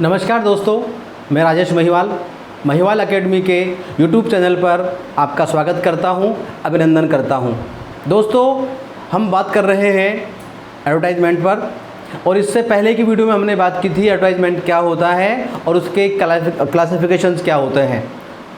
नमस्कार दोस्तों, मैं राजेश महिवाल एकेडमी के यूट्यूब चैनल पर आपका स्वागत करता हूं, अभिनंदन करता हूं। दोस्तों, हम बात कर रहे हैं एडवर्टाइजमेंट पर, और इससे पहले की वीडियो में हमने बात की थी एडवर्टाइजमेंट क्या होता है और उसके क्लासिफिकेशंस क्या होते हैं,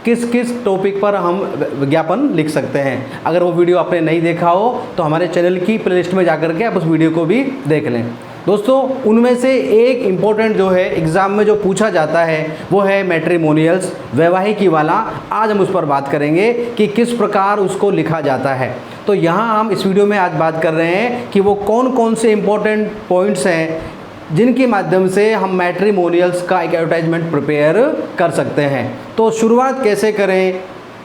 किस किस टॉपिक पर हम विज्ञापन लिख सकते हैं। अगर वो वीडियो आपने नहीं देखा हो तो हमारे चैनल की प्लेलिस्ट में जाकर के आप उस वीडियो को भी देख लें। दोस्तों, उनमें से एक इम्पोर्टेंट जो है एग्ज़ाम में जो पूछा जाता है वो है मैट्रिमोनियल्स, वैवाहिकी वाला। आज हम उस पर बात करेंगे कि किस प्रकार उसको लिखा जाता है। तो यहाँ हम इस वीडियो में आज बात कर रहे हैं कि वो कौन कौन से इम्पोर्टेंट पॉइंट्स हैं जिनके माध्यम से हम मैट्रिमोनियल्स का एक एडवर्टाइजमेंट प्रिपेयर कर सकते हैं। तो शुरुआत कैसे करें,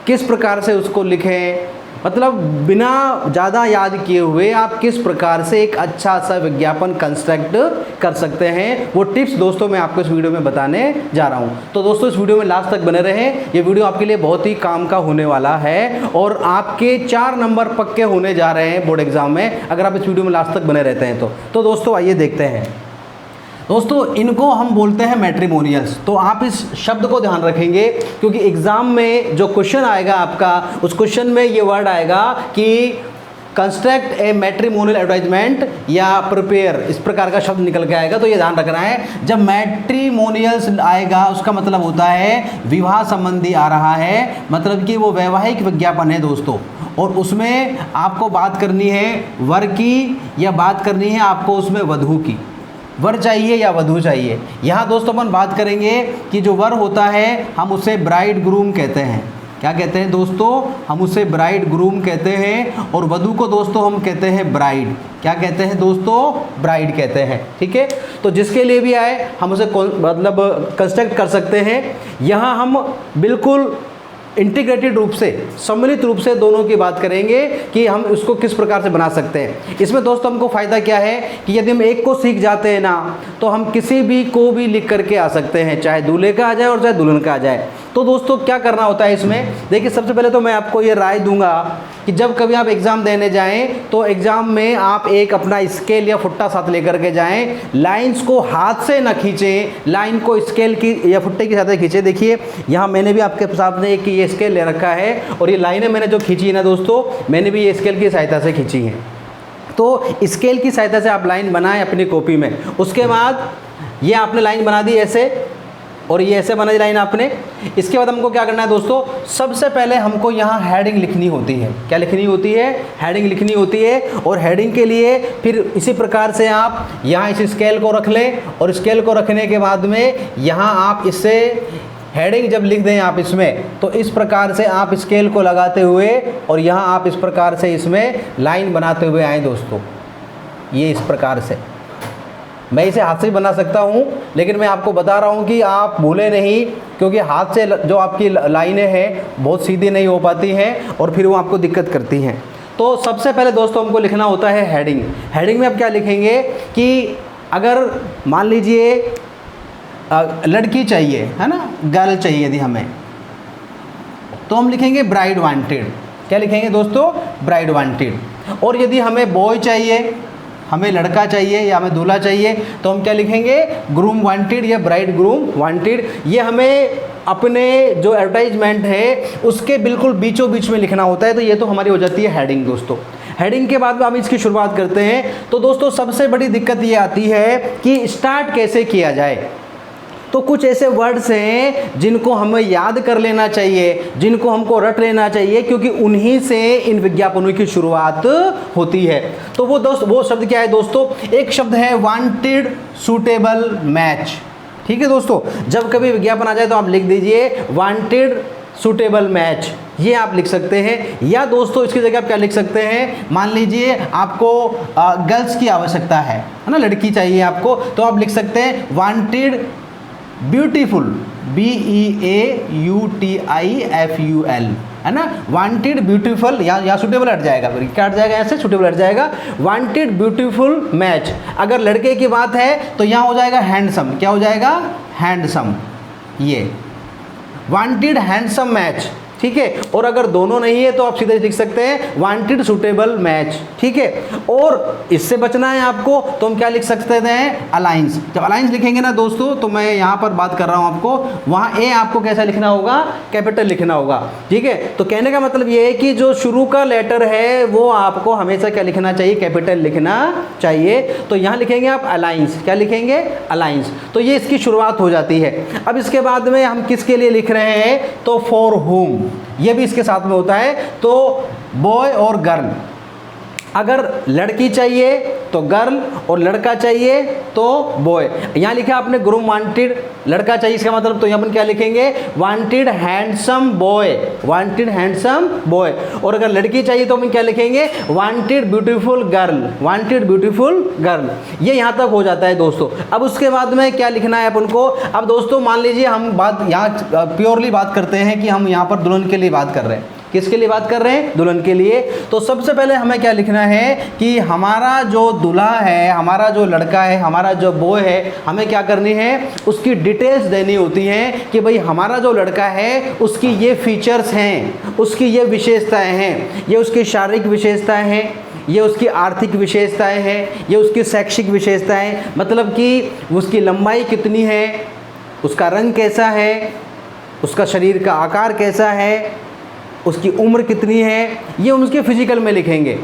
किस प्रकार से उसको लिखें, मतलब बिना ज़्यादा याद किए हुए आप किस प्रकार से एक अच्छा सा विज्ञापन कंस्ट्रक्ट कर सकते हैं, वो टिप्स दोस्तों मैं आपको इस वीडियो में बताने जा रहा हूं। तो दोस्तों, इस वीडियो में लास्ट तक बने रहें। ये वीडियो आपके लिए बहुत ही काम का होने वाला है और आपके 4 नंबर पक्के होने जा रहे हैं बोर्ड एग्जाम में, अगर आप इस वीडियो में लास्ट तक बने रहते हैं तो दोस्तों आइए देखते हैं। दोस्तों, इनको हम बोलते हैं मैट्रिमोनियल्स। तो आप इस शब्द को ध्यान रखेंगे क्योंकि एग्ज़ाम में जो क्वेश्चन आएगा आपका, उस क्वेश्चन में ये वर्ड आएगा कि कंस्ट्रक्ट ए मैट्रिमोनियल एडवर्टाइजमेंट या प्रिपेयर, इस प्रकार का शब्द निकल के आएगा। तो ये ध्यान रखना है, जब मैट्रिमोनियल्स आएगा उसका मतलब होता है विवाह संबंधी आ रहा है, मतलब कि वो वैवाहिक विज्ञापन है दोस्तों। और उसमें आपको बात करनी है वर की या बात करनी है आपको उसमें वधू की। वर चाहिए या वधू चाहिए। यहाँ दोस्तों अपन बात करेंगे कि जो वर होता है हम उसे ब्राइड ग्रूम कहते हैं। क्या कहते हैं दोस्तों? हम उसे ब्राइड ग्रूम कहते हैं। और वधू को दोस्तों हम कहते हैं ब्राइड। क्या कहते हैं दोस्तों? ब्राइड कहते हैं। ठीक है, तो जिसके लिए भी आए हम उसे मतलब कंस्ट्रक्ट कर सकते हैं। यहाँ हम बिल्कुल इंटीग्रेटेड रूप से, सम्मिलित रूप से दोनों की बात करेंगे कि हम उसको किस प्रकार से बना सकते हैं। इसमें दोस्तों हमको फ़ायदा क्या है कि यदि हम एक को सीख जाते हैं ना, तो हम किसी भी को भी लिख करके आ सकते हैं, चाहे दूल्हे का आ जाए और चाहे दुल्हन का आ जाए। तो दोस्तों क्या करना होता है इसमें, देखिए सबसे पहले तो मैं आपको ये राय दूंगा कि जब कभी आप एग्ज़ाम देने जाएं तो एग्ज़ाम में आप एक अपना स्केल या फुट्टा साथ लेकर के जाएं। लाइंस को हाथ से ना खींचें, लाइन को स्केल की या फुट्टे की साथ खींचें। देखिए यहाँ मैंने भी आपके सामने एक ये स्केल ले रखा है और ये लाइनें मैंने जो खींची है ना दोस्तों, मैंने भी ये स्केल की सहायता से खींची हैं। तो स्केल की सहायता से आप लाइन बनाएं अपनी कॉपी में। उसके बाद ये आपने लाइन बना दी ऐसे, और ये ऐसे बना दी लाइन आपने। इसके बाद हमको क्या करना है दोस्तों, सबसे पहले हमको यहाँ हेडिंग लिखनी होती है। क्या लिखनी होती है? हेडिंग लिखनी होती है। और हेडिंग के लिए फिर इसी प्रकार से आप यहाँ इस स्केल को रख लें, और स्केल को रखने के बाद में यहाँ आप इससे हेडिंग जब लिख दें आप इसमें, तो इस प्रकार से आप स्केल को लगाते हुए और यहाँ आप इस प्रकार से इसमें लाइन बनाते हुए आएँ दोस्तों। ये इस प्रकार से मैं इसे हाथ से ही बना सकता हूँ, लेकिन मैं आपको बता रहा हूँ कि आप भूले नहीं, क्योंकि हाथ से जो आपकी लाइनें हैं बहुत सीधी नहीं हो पाती हैं और फिर वो आपको दिक्कत करती हैं। तो सबसे पहले दोस्तों हमको लिखना होता है हेडिंग। हेडिंग में आप क्या लिखेंगे कि अगर मान लीजिए लड़की चाहिए, है ना, गर्ल चाहिए यदि हमें, तो हम लिखेंगे ब्राइड वांटेड। क्या लिखेंगे दोस्तों? Bride wanted. और यदि हमें बॉय चाहिए, हमें लड़का चाहिए या हमें दूल्हा चाहिए, तो हम क्या लिखेंगे? ग्रूम वांटेड या ब्राइड ग्रूम वांटेड। ये हमें अपने जो एडवर्टाइजमेंट है उसके बिल्कुल बीचों बीच में लिखना होता है। तो ये तो हमारी हो जाती है हेडिंग दोस्तों। हेडिंग के बाद में हम इसकी शुरुआत करते हैं। तो दोस्तों सबसे बड़ी दिक्कत ये आती है कि स्टार्ट कैसे किया जाए। तो कुछ ऐसे वर्ड्स हैं जिनको हमें याद कर लेना चाहिए, जिनको हमको रट लेना चाहिए, क्योंकि उन्हीं से इन विज्ञापनों की शुरुआत होती है। तो वो शब्द क्या है दोस्तों? एक शब्द है वांटेड सूटेबल मैच। ठीक है दोस्तों, जब कभी विज्ञापन आ जाए तो आप लिख दीजिए वांटेड सूटेबल मैच, ये आप लिख सकते हैं। या दोस्तों इसकी जगह आप क्या लिख सकते हैं, मान लीजिए आपको गर्ल्स की आवश्यकता है ना, लड़की चाहिए आपको, तो आप लिख सकते हैं वांटेड ब्यूटीफुल, BEAUTIFUL, है ना, वांटेड ब्यूटीफुल। या सूटेबल हट जाएगा, फिर क्या हट जाएगा, ऐसे सूटेबल हट जाएगा, वांटेड ब्यूटीफुल मैच। अगर लड़के की बात है तो यहाँ हो जाएगा हैंडसम। क्या हो जाएगा? हैंडसम। ये वांटेड हैंडसम मैच। ठीक है। और अगर दोनों नहीं है तो आप सीधे लिख सकते हैं वांटेड सूटेबल मैच, ठीक है। और इससे बचना है आपको तो हम क्या लिख सकते हैं, अलायंस। जब अलायंस लिखेंगे ना दोस्तों, तो मैं यहाँ पर बात कर रहा हूँ आपको, वहाँ ए आपको कैसा लिखना होगा, कैपिटल लिखना होगा, ठीक है। तो कहने का मतलब ये है कि जो शुरू का लेटर है वो आपको हमेशा क्या लिखना चाहिए, कैपिटल लिखना चाहिए। तो यहाँ लिखेंगे आप अलायंस, क्या लिखेंगे, अलायंस। तो ये इसकी शुरुआत हो जाती है। अब इसके बाद में हम किसके लिए लिख रहे हैं, तो फॉर होम, ये भी इसके साथ में होता है। तो बॉय और गर्ल, अगर लड़की चाहिए तो गर्ल और लड़का चाहिए तो बॉय। यहाँ लिखा आपने ग्रूम वांटेड लड़का चाहिए, इसका मतलब तो यहाँ पर क्या लिखेंगे, wanted handsome boy, wanted handsome boy. और अगर लड़की चाहिए तो हम क्या लिखेंगे, wanted beautiful girl, wanted beautiful girl. ये यहाँ तक हो जाता है दोस्तों। अब उसके बाद में क्या लिखना है अपन को। अब दोस्तों मान लीजिए हम बात यहाँ प्योरली बात करते हैं कि हम यहाँ पर दुल्हन के लिए बात कर रहे हैं। किसके लिए बात कर रहे हैं, दुल्हन के लिए। तो सबसे पहले हमें क्या लिखना है कि हमारा जो दूल्हा है, हमारा जो लड़का है, हमारा जो बॉय है, हमें क्या करनी है, उसकी डिटेल्स देनी होती हैं कि भाई हमारा जो लड़का है उसकी ये फीचर्स हैं, उसकी ये विशेषताएं हैं, ये उसकी शारीरिक विशेषताएं हैं, ये उसकी आर्थिक विशेषताएं हैं, ये उसकी शैक्षिक विशेषताएं, मतलब कि उसकी लंबाई कितनी है, उसका रंग कैसा है, उसका शरीर का आकार कैसा है, उसकी उम्र कितनी है, ये हम उसके फिजिकल में लिखेंगे।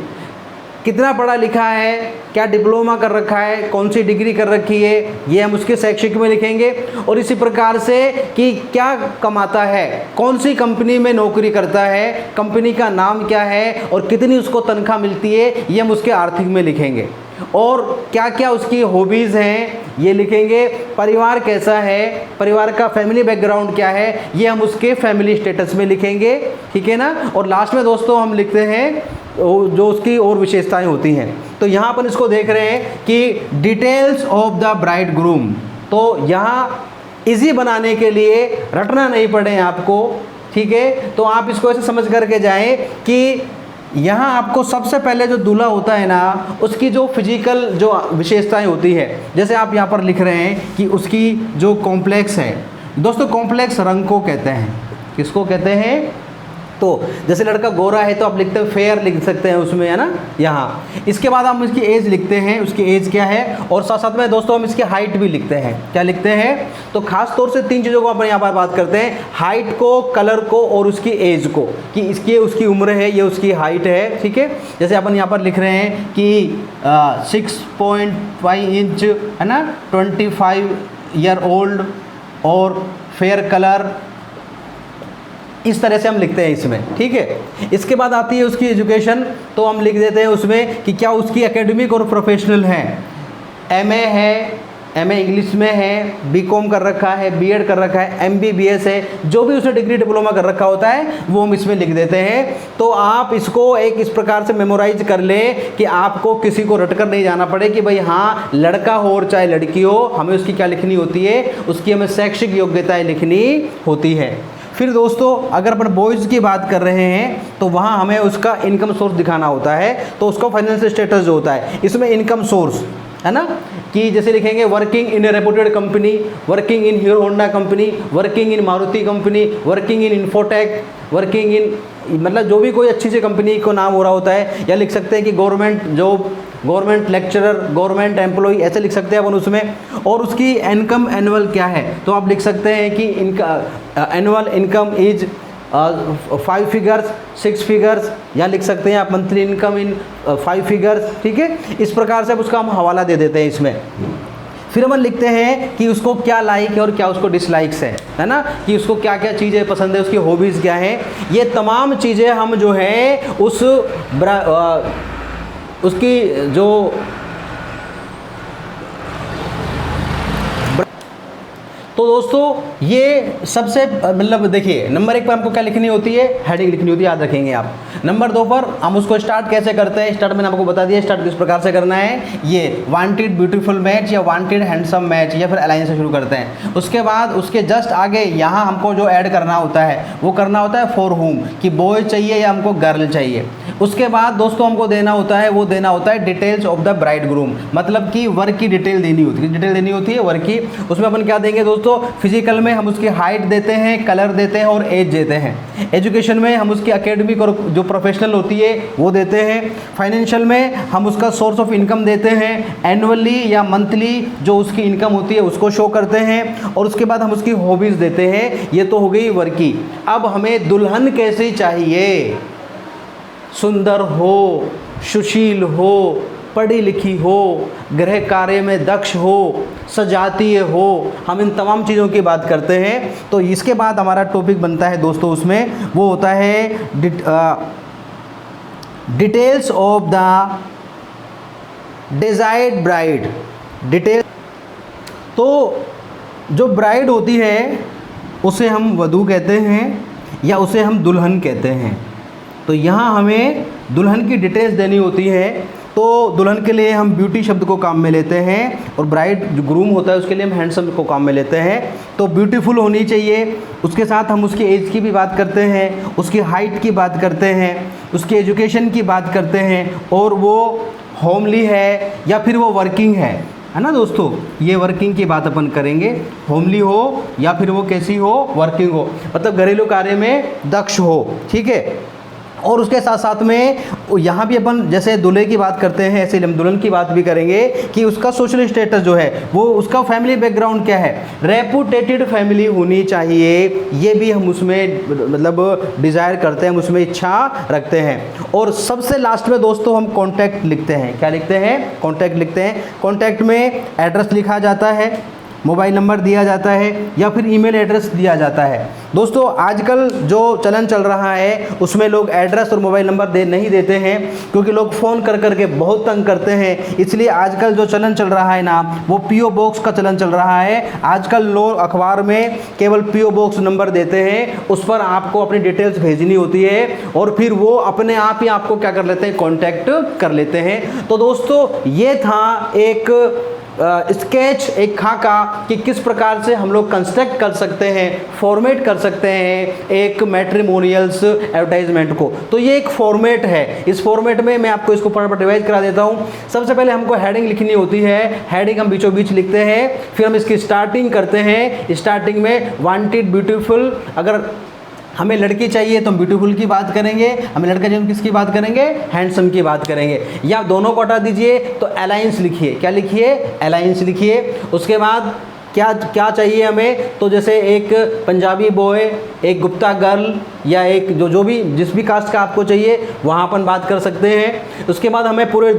कितना पढ़ा लिखा है, क्या डिप्लोमा कर रखा है, कौन सी डिग्री कर रखी है, ये हम उसके शैक्षिक में लिखेंगे। और इसी प्रकार से कि क्या कमाता है, कौन सी कंपनी में नौकरी करता है, कंपनी का नाम क्या है और कितनी उसको तनख्वाह मिलती है, ये हम उसके आर्थिक में लिखेंगे। और क्या क्या उसकी हॉबीज़ हैं ये लिखेंगे। परिवार कैसा है, परिवार का फैमिली बैकग्राउंड क्या है, ये हम उसके फैमिली स्टेटस में लिखेंगे, ठीक है ना। और लास्ट में दोस्तों हम लिखते हैं जो उसकी और विशेषताएं होती हैं। तो यहाँ अपन इसको देख रहे हैं कि details of the bride groom. तो यहाँ इजी बनाने के लिए रटना नहीं पड़े आपको, ठीक है। तो आप इसको ऐसे समझ करके जाएं कि यहाँ आपको सबसे पहले जो दूल्हा होता है ना, उसकी जो फिजिकल जो विशेषताएं होती है, जैसे आप यहाँ पर लिख रहे हैं कि उसकी जो कॉम्प्लेक्स है दोस्तों, कॉम्प्लेक्स रंग को कहते हैं, किसको कहते हैं। तो जैसे लड़का गोरा है तो आप लिखते हैं फेयर, लिख सकते हैं उसमें, है ना, यहाँ। इसके बाद हम उसकी एज लिखते हैं, उसकी एज क्या है। और साथ साथ में दोस्तों हम इसकी हाइट भी लिखते हैं, क्या लिखते हैं। तो खास तौर से 3 चीज़ों को अपन यहाँ पर बात करते हैं, हाइट को, कलर को और उसकी एज को, कि इसकी उसकी उम्र है, ये उसकी हाइट है, ठीक है। जैसे अपन यहाँ पर लिख रहे हैं कि 6.5 इंच, है ना, 25 ईयर ओल्ड और फेयर कलर, इस तरह से हम लिखते हैं इसमें, ठीक है। इसके बाद आती है उसकी एजुकेशन। तो हम लिख देते हैं उसमें कि क्या उसकी एकेडमिक और प्रोफेशनल है, एमए है, एमए इंग्लिश में है, बीकॉम कर रखा है, बीएड कर रखा है, एमबीबीएस है, जो भी उसने डिग्री डिप्लोमा कर रखा होता है वो हम इसमें लिख देते हैं। तो आप इसको एक इस प्रकार से मेमोराइज कर लें कि आपको किसी को रटकर नहीं जाना पड़े कि भाई हाँ लड़का हो और चाहे लड़की हो, हमें उसकी क्या लिखनी होती है, उसकी हमें शैक्षिक योग्यताएँ लिखनी होती है। फिर दोस्तों अगर अपन बॉयज़ की बात कर रहे हैं तो वहाँ हमें उसका इनकम सोर्स दिखाना होता है। तो उसका फाइनेंशियल स्टेटस जो होता है, इसमें इनकम सोर्स है ना, कि जैसे लिखेंगे working in A reputed company, working in hero Honda company, working in Maruti company, working in infotech, working in, मतलब जो भी कोई अच्छी सी कंपनी को नाम हो रहा होता है। या लिख सकते हैं कि government job, government lecturer, government employ, ऐसे लिख सकते हैं अपन उसमें। और उसकी इनकम एनुअल क्या है, तो आप लिख सकते हैं कि इनका annual income is 5 figures, 6 figures, या लिख सकते हैं आप मंथली इनकम इन 5 फिगर्स, ठीक है। इस प्रकार से उसका हम हवाला दे देते हैं इसमें। फिर हम लिखते हैं कि उसको क्या लाइक है और क्या उसको डिसलाइक्स है ना, कि उसको क्या क्या चीज़ें पसंद है, उसकी हॉबीज़ क्या है। ये तमाम चीज़ें हम जो है उसकी जो तो दोस्तों ये सबसे मतलब देखिए, नंबर 1 पर हमको क्या लिखनी होती है, हेडिंग लिखनी होती है, याद रखेंगे आप। नंबर 2 पर हम उसको स्टार्ट कैसे करते हैं, स्टार्ट मैंने आपको बता दिया, स्टार्ट किस प्रकार से करना है, ये वांटेड ब्यूटीफुल मैच या वांटेड हैंडसम मैच या फिर अलायंस से शुरू करते हैं। उसके बाद उसके जस्ट आगे यहाँ हमको जो ऐड करना होता है वो करना होता है फॉर होम, कि बॉय चाहिए या हमको गर्ल चाहिए। उसके बाद दोस्तों हमको देना होता है, वो देना होता है details of the bride groom, मतलब कि वर्क की डिटेल देनी होती है, डिटेल देनी होती है वर्क की। उसमें अपन क्या देंगे दोस्तों, दोस्तों फिजिकल में हम उसकी हाइट देते हैं, कलर देते हैं और एज देते हैं। एजुकेशन में हम उसकी एकेडमिक और जो प्रोफेशनल होती है वो देते हैं। फाइनेंशियल में हम उसका सोर्स ऑफ इनकम देते हैं, एनुअली या मंथली जो उसकी इनकम होती है उसको शो करते हैं। और उसके बाद हम उसकी हॉबीज़ देते हैं। ये तो हो गई वर्क की। अब हमें दुल्हन कैसी चाहिए? सुंदर हो, सुशील हो, पढ़ी लिखी हो, गृह कार्य में दक्ष हो, सजातीय हो, हम इन तमाम चीज़ों की बात करते हैं। तो इसके बाद हमारा टॉपिक बनता है दोस्तों, उसमें वो होता है details of the desired bride. Detail तो जो ब्राइड होती है उसे हम वधू कहते हैं या उसे हम दुल्हन कहते हैं। तो यहाँ हमें दुल्हन की डिटेल्स देनी होती है। तो दुल्हन के लिए हम ब्यूटी शब्द को काम में लेते हैं और ब्राइड जो ग्रूम होता है उसके लिए हम हैंडसम को काम में लेते हैं। तो ब्यूटीफुल होनी चाहिए, उसके साथ हम उसकी एज की भी बात करते हैं, उसकी हाइट की बात करते हैं, उसकी एजुकेशन की बात करते हैं, और वो होमली है या फिर वो वर्किंग है ना दोस्तों। ये वर्किंग की बात अपन करेंगे, होमली हो या फिर वो कैसी हो, वर्किंग हो, मतलब घरेलू कार्य में दक्ष हो, ठीक है। और उसके साथ साथ में यहाँ भी अपन जैसे दूल्हे की बात करते हैं ऐसे हम दुल्हन की बात भी करेंगे कि उसका सोशल स्टेटस जो है वो, उसका फैमिली बैकग्राउंड क्या है, रेपुटेटेड फैमिली होनी चाहिए। ये भी हम उसमें मतलब डिज़ायर करते हैं, हम उसमें इच्छा रखते हैं। और सबसे लास्ट में दोस्तों हम कॉन्टैक्ट लिखते हैं। क्या लिखते हैं? कॉन्टैक्ट लिखते हैं। कॉन्टैक्ट में एड्रेस लिखा जाता है, मोबाइल नंबर दिया जाता है या फिर ईमेल एड्रेस दिया जाता है। दोस्तों आजकल जो चलन चल रहा है उसमें लोग एड्रेस और मोबाइल नंबर नहीं देते हैं, क्योंकि लोग फ़ोन कर करके बहुत तंग करते हैं। इसलिए आजकल जो चलन चल रहा है ना, वो पीओ बॉक्स का चलन चल रहा है। आजकल लोग अखबार में केवल पीओ बॉक्स नंबर देते हैं, उस पर आपको अपनी डिटेल्स भेजनी होती है और फिर वो अपने आप ही आपको क्या कर लेते हैं, कॉन्टैक्ट कर लेते हैं। तो दोस्तों ये था एक स्केच, एक खाका कि किस प्रकार से हम लोग कंस्ट्रक्ट कर सकते हैं, फॉर्मेट कर सकते हैं एक मैट्रिमोनियल्स एडवर्टाइजमेंट को। तो ये एक फॉर्मेट है। इस फॉर्मेट में मैं आपको इसको फटाफट रिवाइज करा देता हूँ। सबसे पहले हमको हेडिंग लिखनी होती है। हेडिंग हम बीचों बीच लिखते हैं, फिर हम इसकी स्टार्टिंग करते हैं। स्टार्टिंग में वांटेड ब्यूटीफुल, अगर हमें लड़की चाहिए तो हम ब्यूटीफुल की बात करेंगे, हमें लड़का चाहिए तो किसकी बात करेंगे, हैंडसम की बात करेंगे। या दोनों को हटा दीजिए तो अलायंस लिखिए। क्या लिखिए? अलायंस लिखिए। उसके बाद क्या क्या चाहिए हमें, तो जैसे एक पंजाबी बॉय, एक गुप्ता गर्ल, या एक जो भी जिस भी कास्ट का आपको चाहिए वहाँ अपन बात कर सकते हैं। उसके बाद हमें पूरे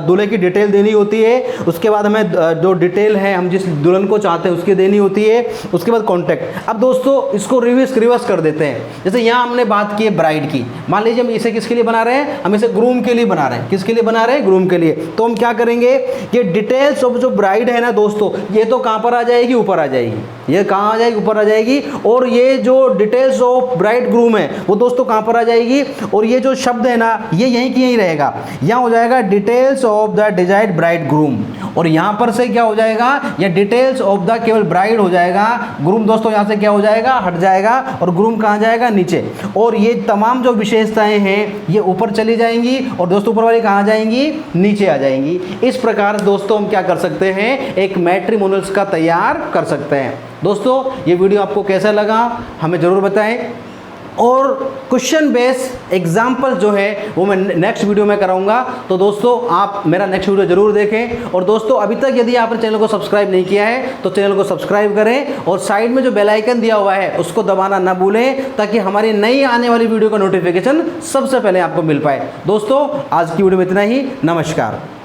दूल्हे की डिटेल देनी होती है। उसके बाद हमें जो डिटेल है हम जिस दुल्हन को चाहते हैं उसकी देनी होती है। उसके बाद कॉन्टैक्ट। अब दोस्तों इसको रिवर्स कर देते हैं। जैसे यहाँ हमने बात की है ब्राइड की, मान लीजिए हम इसे किसके लिए बना रहे हैं, हम इसे ग्रूम के लिए बना रहे हैं। किसके लिए बना रहे हैं? ग्रूम के लिए। तो हम क्या करेंगे, ये डिटेल्स ऑफ जो ब्राइड है ना दोस्तों, ये तो कहाँ पर आ जाएगी, ऊपर आ जाएगी। ये कहाँ आ जाएगी? ऊपर आ जाएगी। और ये जो डिटेल्स ऑफ ब्राइड ग्रूम है वो दोस्तों कहाँ पर आ जाएगी, और ये जो शब्द है ना ये यहीं की यहीं रहेगा। यहाँ हो जाएगा details of the desired bride groom, और यहाँ पर से क्या हो जाएगा, या डिटेल्स ऑफ द केवल ब्राइड हो जाएगा। ग्रूम दोस्तों यहाँ से क्या हो जाएगा, हट जाएगा, और ग्रूम कहाँ जाएगा, नीचे। और ये तमाम जो विशेषताएं हैं ये ऊपर चली जाएंगी, और दोस्तों ऊपर वाली कहाँ जाएंगी, नीचे आ जाएंगी। इस प्रकार दोस्तों हम क्या कर सकते हैं, एक मैट्रिमोनियल्स का तैयार कर सकते हैं। दोस्तों ये वीडियो आपको कैसा लगा हमें ज़रूर बताएं, और क्वेश्चन बेस एग्जाम्पल जो है वो मैं नेक्स्ट वीडियो में कराऊंगा। तो दोस्तों आप मेरा नेक्स्ट वीडियो जरूर देखें। और दोस्तों अभी तक यदि आपने चैनल को सब्सक्राइब नहीं किया है तो चैनल को सब्सक्राइब करें, और साइड में जो बेल आइकन दिया हुआ है उसको दबाना ना भूलें, ताकि हमारी नई आने वाली वीडियो का नोटिफिकेशन सबसे पहले आपको मिल पाए। दोस्तों आज की वीडियो में इतना ही। नमस्कार।